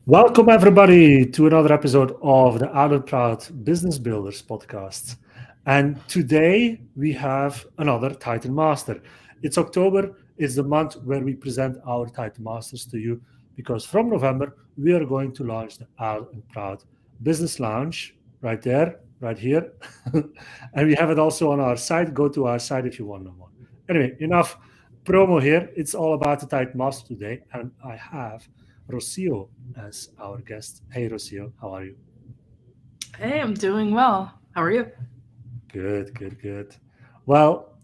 Welcome, everybody, to another episode of the Out and Proud Business Builders podcast. And today we have another Titan Master. It's October, it's the month where we present our Titan Masters to you because from November we are going to launch the Out and Proud Business Lounge right there, right here. And we have it also on our site. Go to our site if you want to know more. Anyway, enough promo here. It's all about the Titan Master today. And I have Rocio as our guest. Hey, Rocio, how are you? Hey, I'm doing well. How are you? Good, good, good. Well,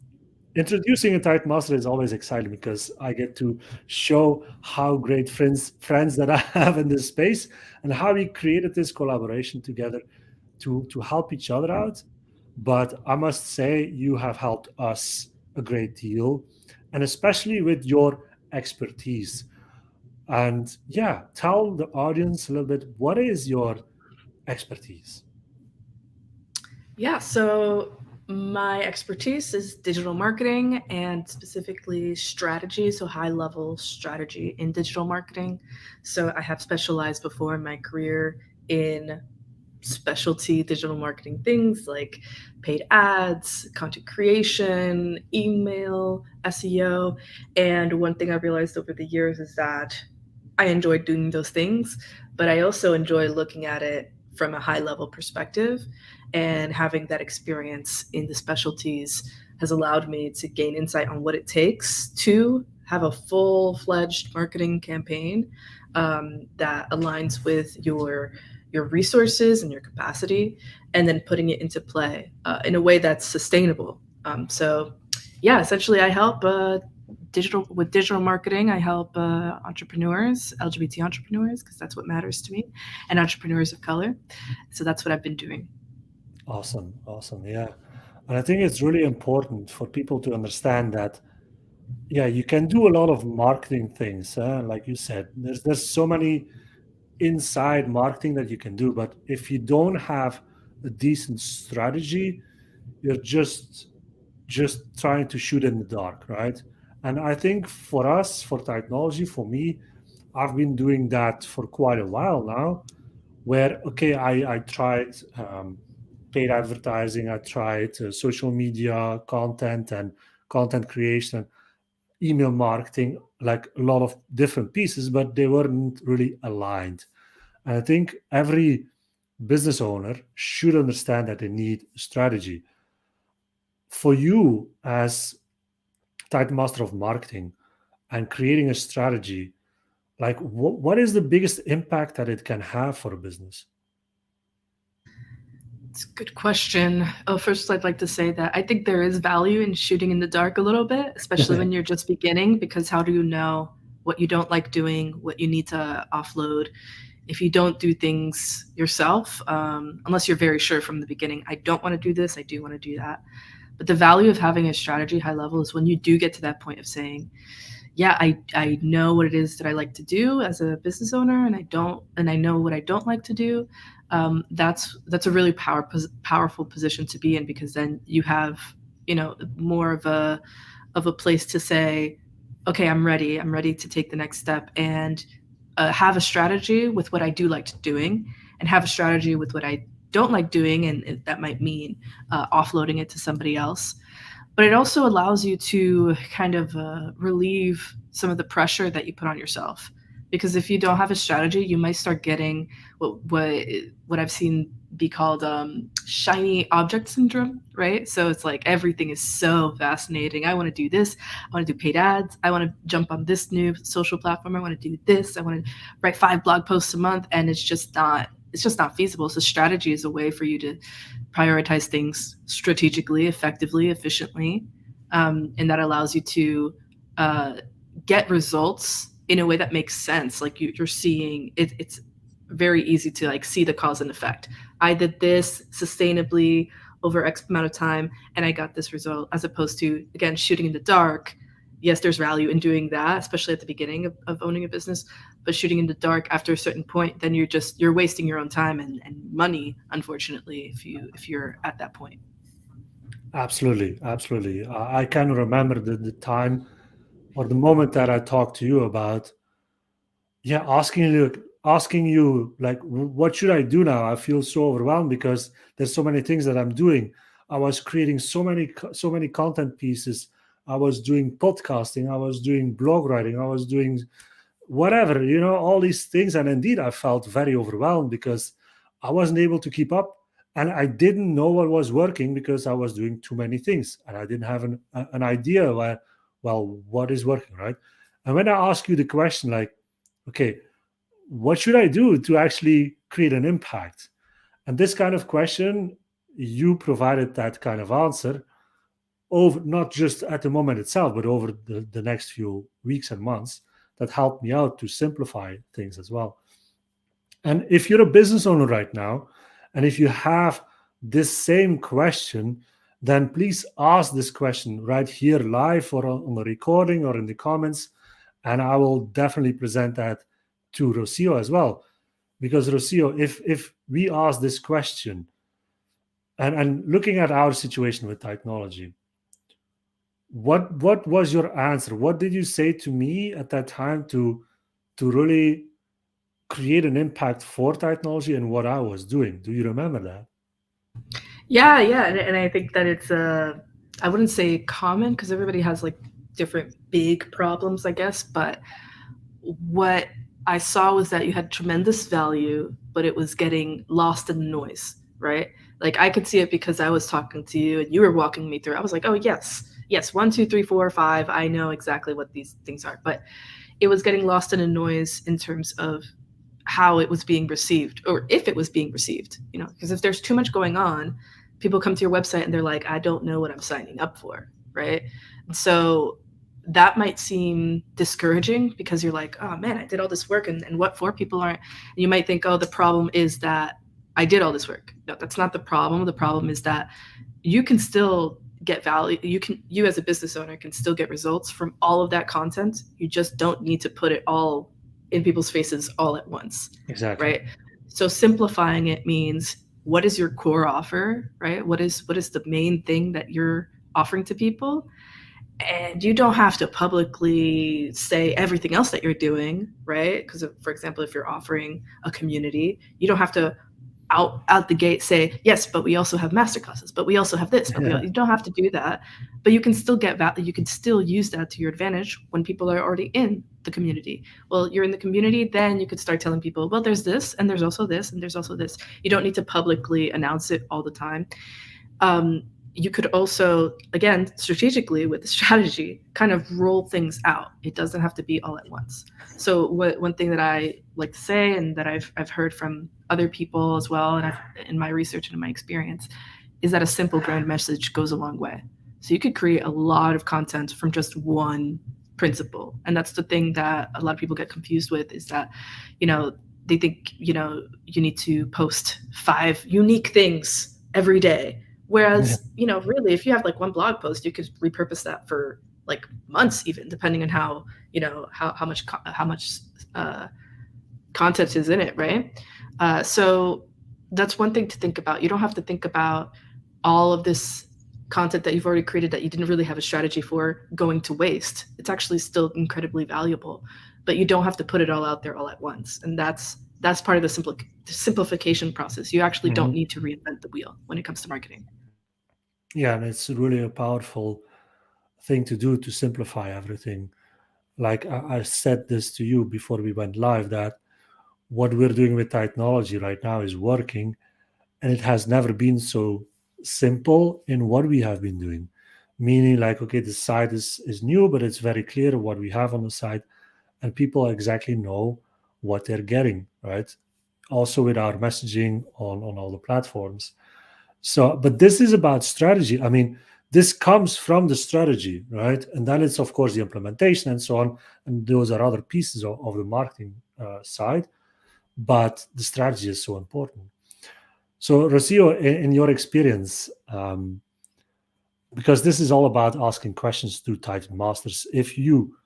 introducing a Titan Master is always exciting because I get to show how great friends that I have in this space and how we created this collaboration together to help each other out. But I must say, you have helped us a great deal, and especially with your expertise. And yeah, tell the audience a little bit, what is your expertise? Yeah, so my expertise is digital marketing and specifically strategy, so high level strategy in digital marketing. So I have specialized before in my career in specialty digital marketing things like paid ads, content creation, email, SEO. And one thing I realized over the years is that I enjoy doing those things, but I also enjoy looking at it from a high level perspective. And having that experience in the specialties has allowed me to gain insight on what it takes to have a full fledged marketing campaign that aligns with your resources and your capacity, and then putting it into play in a way that's sustainable. So, yeah, essentially, I help digital marketing. I help entrepreneurs, LGBT entrepreneurs, because that's what matters to me, and entrepreneurs of color. So that's what I've been doing. Awesome, awesome. Yeah. And I think it's really important for people to understand that, yeah, you can do a lot of marketing things. Like you said, there's so many inside marketing that you can do. But if you don't have a decent strategy, you're just trying to shoot in the dark, right? And I think for us, for technology, for me, I've been doing that for quite a while now. Where okay, I tried paid advertising, I tried social media content and content creation, email marketing, like a lot of different pieces, but they weren't really aligned. And I think every business owner should understand that they need strategy. For you as title master of marketing and creating a strategy, like what is the biggest impact that it can have for a business? It's a good question. Oh, first, I'd like to say that I think there is value in shooting in the dark a little bit, especially when you're just beginning, because how do you know what you don't like doing, what you need to offload? If you don't do things yourself, unless you're very sure from the beginning, I don't want to do this, I do want to do that. But the value of having a strategy high level is when you do get to that point of saying, yeah, I know what it is that I like to do as a business owner, and I know what I don't like to do. That's a really powerful position to be in, because then you have, more of a place to say, okay, I'm ready to take the next step, and have a strategy with what I do like doing, and have a strategy with what I don't like doing, and that might mean offloading it to somebody else. But it also allows you to kind of relieve some of the pressure that you put on yourself, because if you don't have a strategy, you might start getting what I've seen be called shiny object syndrome, right? So it's like everything is so fascinating. I want to do this. I want to do paid ads. I want to jump on this new social platform. I want to do this. I want to write 5 blog posts a month, and it's just not feasible. So strategy is a way for you to prioritize things strategically, effectively, efficiently, and that allows you to uh, get results in a way that makes sense. Like you're seeing it, it's very easy to like see the cause and effect. I did this sustainably over X amount of time, and I got this result, as opposed to, again, shooting in the dark. Yes, there's value in doing that, especially at the beginning of owning a business. But shooting in the dark after a certain point, then you're wasting your own time and money, unfortunately, if you're at that point. Absolutely, absolutely. I can remember the time or the moment that I talked to you about, yeah, asking you like, what should I do now? I feel so overwhelmed because there's so many things that I'm doing. I was creating so many content pieces. I was doing podcasting. I was doing blog writing. I was doing whatever, all these things. And indeed, I felt very overwhelmed because I wasn't able to keep up. And I didn't know what was working because I was doing too many things. And I didn't have an idea where, well, what is working, right? And when I ask you the question, like, okay, what should I do to actually create an impact? And this kind of question, you provided that kind of answer over not just at the moment itself, but over the next few weeks and months that helped me out to simplify things as well. And if you're a business owner right now, and if you have this same question, then please ask this question right here live or on the recording or in the comments. And I will definitely present that to Rocio as well. Because Rocio, if we ask this question, and looking at our situation with technology, what was your answer? What did you say to me at that time to really create an impact for technology and what I was doing? Do you remember that? Yeah, and I think that it's I wouldn't say common because everybody has like different big problems, I guess. But what I saw was that you had tremendous value, but it was getting lost in the noise, right? Like I could see it because I was talking to you and you were walking me through. I was like, oh yes, 1, 2, 3, 4, 5. I know exactly what these things are, but it was getting lost in a noise in terms of how it was being received or if it was being received, because if there's too much going on, people come to your website and they're like, I don't know what I'm signing up for, right? And so that might seem discouraging because you're like, oh man, I did all this work and what for? People aren't. And you might think, oh, the problem is that I did all this work. No, that's not the problem. The problem is that you can still get value. You as a business owner can still get results from all of that content. You just don't need to put it all in people's faces all at once. Exactly. Right. So simplifying it means, what is your core offer, right? What is the main thing that you're offering to people? And you don't have to publicly say everything else that you're doing, right? Because for example, if you're offering a community, you don't have to out the gate say, yes, but we also have masterclasses, but we also have this, but you don't have to do that. But you can still get value. You can still use that to your advantage when people are already in the community. Well, you're in the community, then you could start telling people, well, there's this, and there's also this, and there's also this. You don't need to publicly announce it all the time. You could also, again, strategically with the strategy, kind of roll things out. It doesn't have to be all at once. So one thing that I like to say, and that I've heard from other people as well, and in my research and in my experience, is that a simple grand message goes a long way. So you could create a lot of content from just one principle. And that's the thing that a lot of people get confused with, is that, they think, you need to post 5 unique things every day. Whereas, really, if you have like one blog post, you could repurpose that for like months, even depending on how much content is in it, right? So that's one thing to think about. You don't have to think about all of this content that you've already created that you didn't really have a strategy for going to waste. It's actually still incredibly valuable, but you don't have to put it all out there all at once. And that's part of the simplification process. You actually don't need to reinvent the wheel when it comes to marketing. Yeah, and it's really a powerful thing to do to simplify everything. Like I said this to you before we went live, that what we're doing with technology right now is working, and it has never been so simple in what we have been doing. Meaning, like, okay, the site is new, but it's very clear what we have on the site, and people exactly know what they're getting, right? Also with our messaging on all the platforms. So, but this is about strategy. I mean, this comes from the strategy, right? And then it's, of course, the implementation and so on. And those are other pieces of the marketing side. But the strategy is so important. So, Rocio, in your experience, because this is all about asking questions to Titan Masters, if you,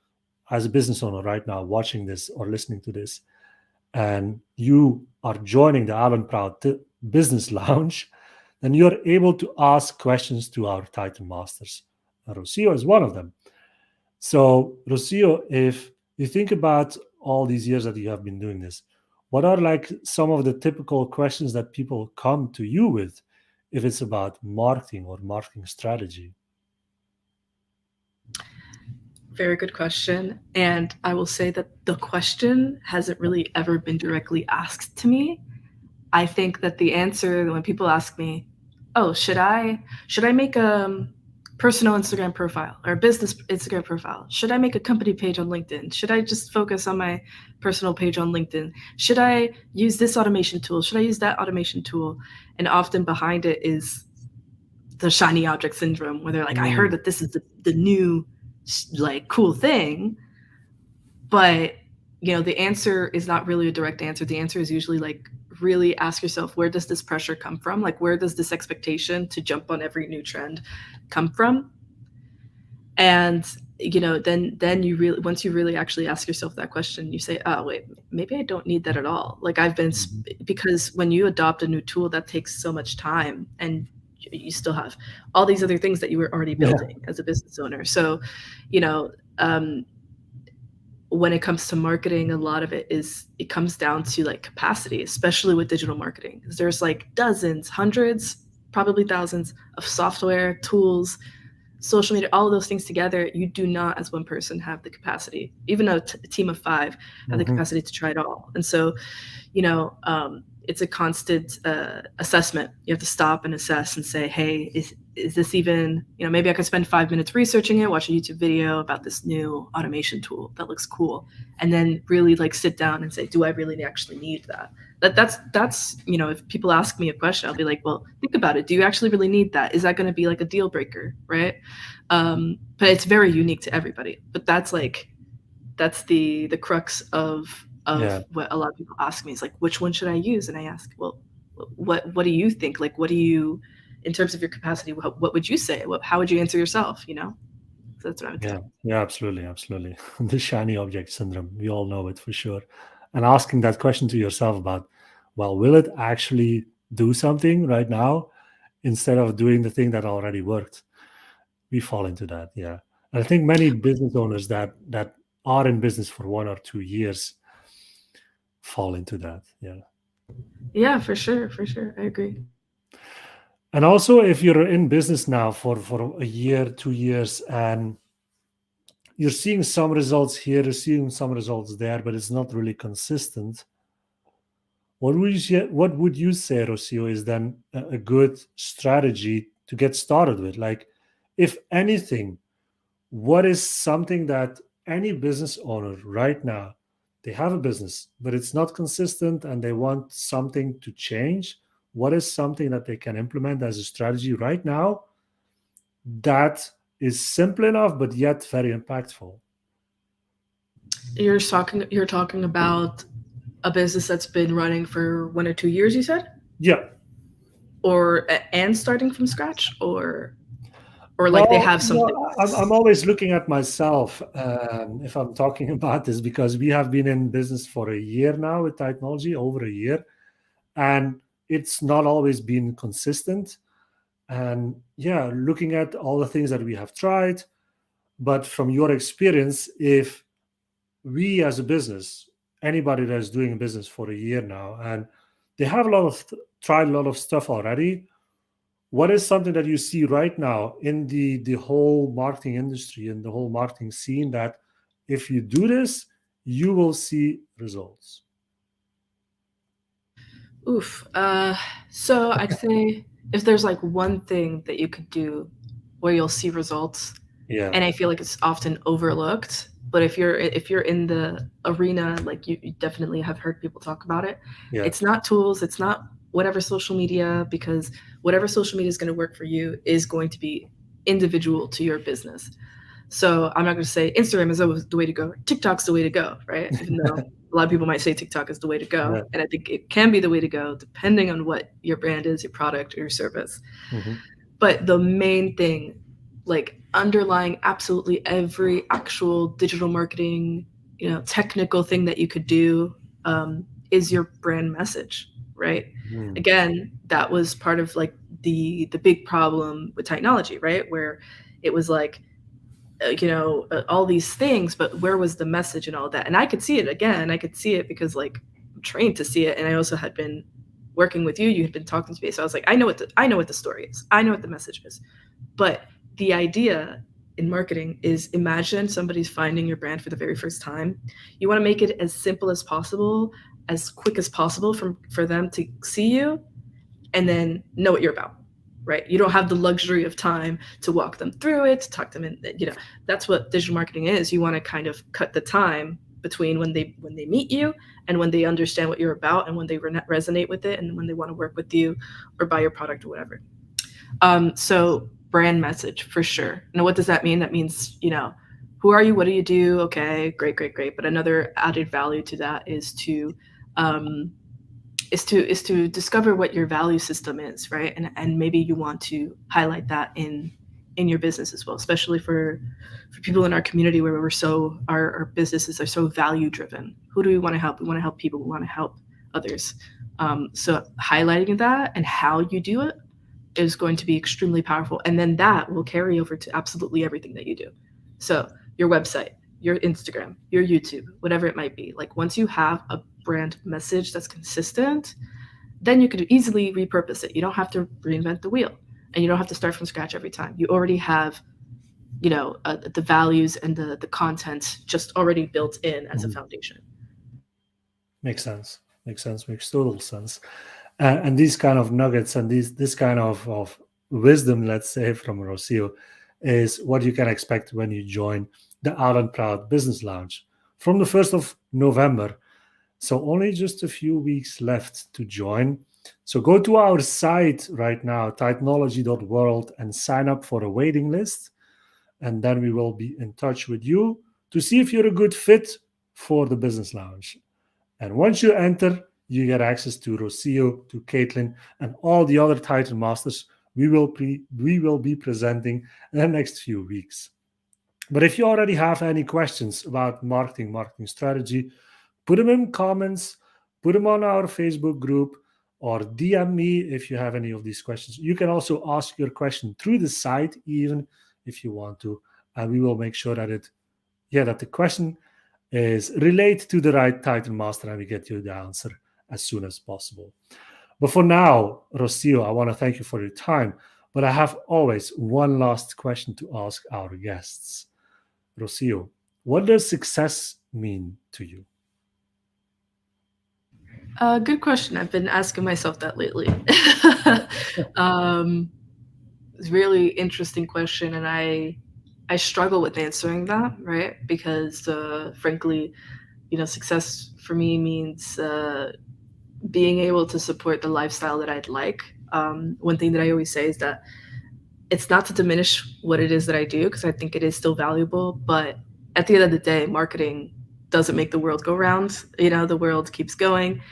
as a business owner right now, watching this or listening to this, and you are joining the Alan Proud Business Lounge, then you're able to ask questions to our Titan Masters. Rocio is one of them. So, Rocio, if you think about all these years that you have been doing this, what are like some of the typical questions that people come to you with if it's about marketing or marketing strategy? Very good question. And I will say that the question hasn't really ever been directly asked to me. I think that the answer when people ask me, "Oh, should I make a personal Instagram profile or a business Instagram profile? Should I make a company page on LinkedIn? Should I just focus on my personal page on LinkedIn? Should I use this automation tool? Should I use that automation tool?" And often behind it is the shiny object syndrome, where they're like, "I heard Mm, that this is the new like cool thing," but the answer is not really a direct answer. The answer is usually like, really ask yourself, where does this pressure come from? Like, where does this expectation to jump on every new trend come from? And then you really, once you really actually ask yourself that question, you say, oh wait, maybe I don't need that at all. Like, mhm. because when you adopt a new tool, that takes so much time, and you still have all these other things that you were already Yeah. building as a business owner. So you know um, when it comes to marketing, a lot of it comes down to like capacity, especially with digital marketing. There's like dozens, hundreds, probably thousands of software, tools, social media, all of those things together. You do not, as one person, have the capacity. Even a team of five have the Mhm. capacity to try it all. And so, it's a constant assessment. You have to stop and assess and say, hey, is this even, maybe I could spend 5 minutes researching it, watch a YouTube video about this new automation tool that looks cool, and then really like sit down and say, do I really actually need that? That's if people ask me a question, I'll be like, well, think about it. Do you actually really need that? Is that going to be like a deal breaker, right? But it's very unique to everybody. But that's the crux of Yeah. what a lot of people ask me, is like, which one should I use? And I ask, well, what do you think? Like, what do you, in terms of your capacity, what would you say? How would you answer yourself? So that's what I would say. Yeah. Yeah. Absolutely. Absolutely. The shiny object syndrome. We all know it for sure. And asking that question to yourself about, well, will it actually do something right now instead of doing the thing that already worked? We fall into that. Yeah. And I think many business owners that are in business for 1 or 2 years fall into that. Yeah. Yeah, for sure, for sure, I agree. And also, if you're in business now for a year, 2 years, and you're seeing some results here, you're seeing some results there, but it's not really consistent. What would you say, Rocio, is then a good strategy to get started with? Like, if anything, what is something that any business owner right now, they have a business, but it's not consistent and they want something to change? What is something that they can implement as a strategy right now that is simple enough but yet very impactful? You're talking about a business that's been running for 1 or 2 years, you said? Yeah. Or and starting from scratch, or like they Well, have something I'm that's. always looking at myself if I'm talking about this, because we have been in business for a year now with Titanology, over a year, and it's not always been consistent. And yeah, looking at all the things that we have tried, but from your experience, if we as a business, anybody that's doing business for a year now, and they have tried a lot of stuff already, what is something that you see right now in the whole marketing industry and the whole marketing scene that if you do this, you will see results? Oof. So I'd say, if there's like one thing that you could do where you'll see results, Yeah. and I feel like it's often overlooked, but if you're in the arena, like you definitely have heard people talk about it. Yeah. It's not tools, it's not whatever social media, because whatever social media is going to work for you is going to be individual to your business. So I'm not going to say Instagram is always the way to go. TikTok's the way to go, right? Even though a lot of people might say TikTok is the way to go, Yeah. and I think it can be the way to go depending on what your brand is, your product, or your service. Mhm. But the main thing, like underlying absolutely every actual digital marketing, technical thing that you could do, is your brand message, right? Mm. Again, that was part of like the big problem with technology, right? Where it was like, all these things, but where was the message and all that? And I could see it again. I could see it because like trained to see it, and I also had been working with you. You had been talking to me, so I was like, I know what the story is. I know what the message is. But the idea in marketing is, imagine somebody's finding your brand for the very first time. You want to make it as simple as possible, as quick as possible for them to see you and then know what you're about, right? You don't have the luxury of time to walk them through it, to talk them in, that's what digital marketing is. You want to kind of cut the time between when they meet you and when they understand what you're about and when they resonate with it and when they want to work with you or buy your product or whatever. So brand message for sure. Now, what does that mean? That means, who are you? What do you do? Okay, great. But another added value to that is to discover what your value system is, right? And maybe you want to highlight that in your business as well, especially for people in our community where our businesses are so value driven. Who do we want to help? We want to help people. We want to help others. So highlighting that and how you do it is going to be extremely powerful. And then that will carry over to absolutely everything that you do. So your website, your Instagram, your YouTube, whatever it might be. Like once you have a brand message that's consistent, then you could easily repurpose it. You don't have to reinvent the wheel and you don't have to start from scratch every time. You already have, the values and the content just already built in as a foundation. Makes sense. Makes total sense. And these kind of nuggets and this kind of wisdom, let's say, from Rocio, is what you can expect when you join the Out and Proud Business Lounge from the 1st of November. So only just a few weeks left to join. So go to our site right now, titanology.world, and sign up for a waiting list. And then we will be in touch with you to see if you're a good fit for the Business Lounge. And once you enter, you get access to Rocio, to Caitlin, and all the other Titan Masters we will be presenting in the next few weeks. But if you already have any questions about marketing strategy, put them in comments, put them on our Facebook group, or DM me if you have any of these questions. You can also ask your question through the site, even if you want to, and we will make sure that the question is related to the right Titan Master, and we get you the answer as soon as possible. But for now, Rocio, I want to thank you for your time. But I have always one last question to ask our guests. Rocio, what does success mean to you? Good question. I've been asking myself that lately. It's a really interesting question, and I struggle with answering that, right? Because frankly, success for me means being able to support the lifestyle that I'd like. One thing that I always say is that it's not to diminish what it is that I do, because I think it is still valuable. But at the end of the day, marketing doesn't make the world go round. The world keeps going.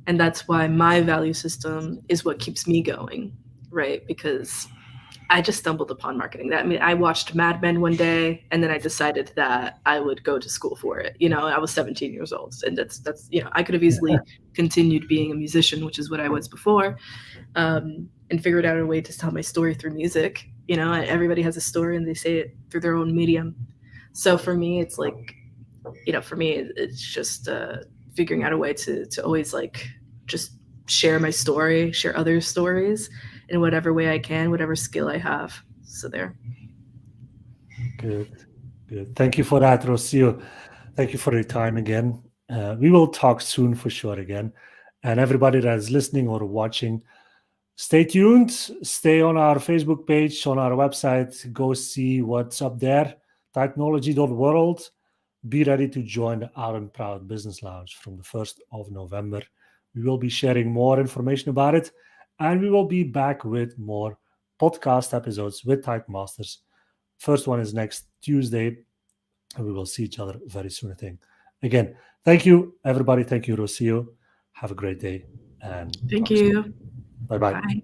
And that's why my value system is what keeps me going, right? Because I just stumbled upon marketing. I watched Mad Men one day, and then I decided that I would go to school for it. I was 17 years old, and that's I could have easily continued being a musician, which is what I was before, and figured out a way to tell my story through music. Everybody has a story, and they say it through their own medium. So for me, it's like, it's just figuring out a way to always just share my story, share others' stories in whatever way I can, whatever skill I have. So there. Good. Thank you for that, Rocio. Thank you for your time again. We will talk soon for sure again. And everybody that is listening or watching, stay tuned. Stay on our Facebook page, on our website. Go see what's up there, Titanology.world. Be ready to join the Out and Proud Business Lounge from the 1st of November. We will be sharing more information about it, and we will be back with more podcast episodes with Titan Masters. First one is next Tuesday, and we will see each other very soon, I think. Again, thank you, everybody. Thank you, Rocio. Have a great day. And thank you. Bye-bye. Bye.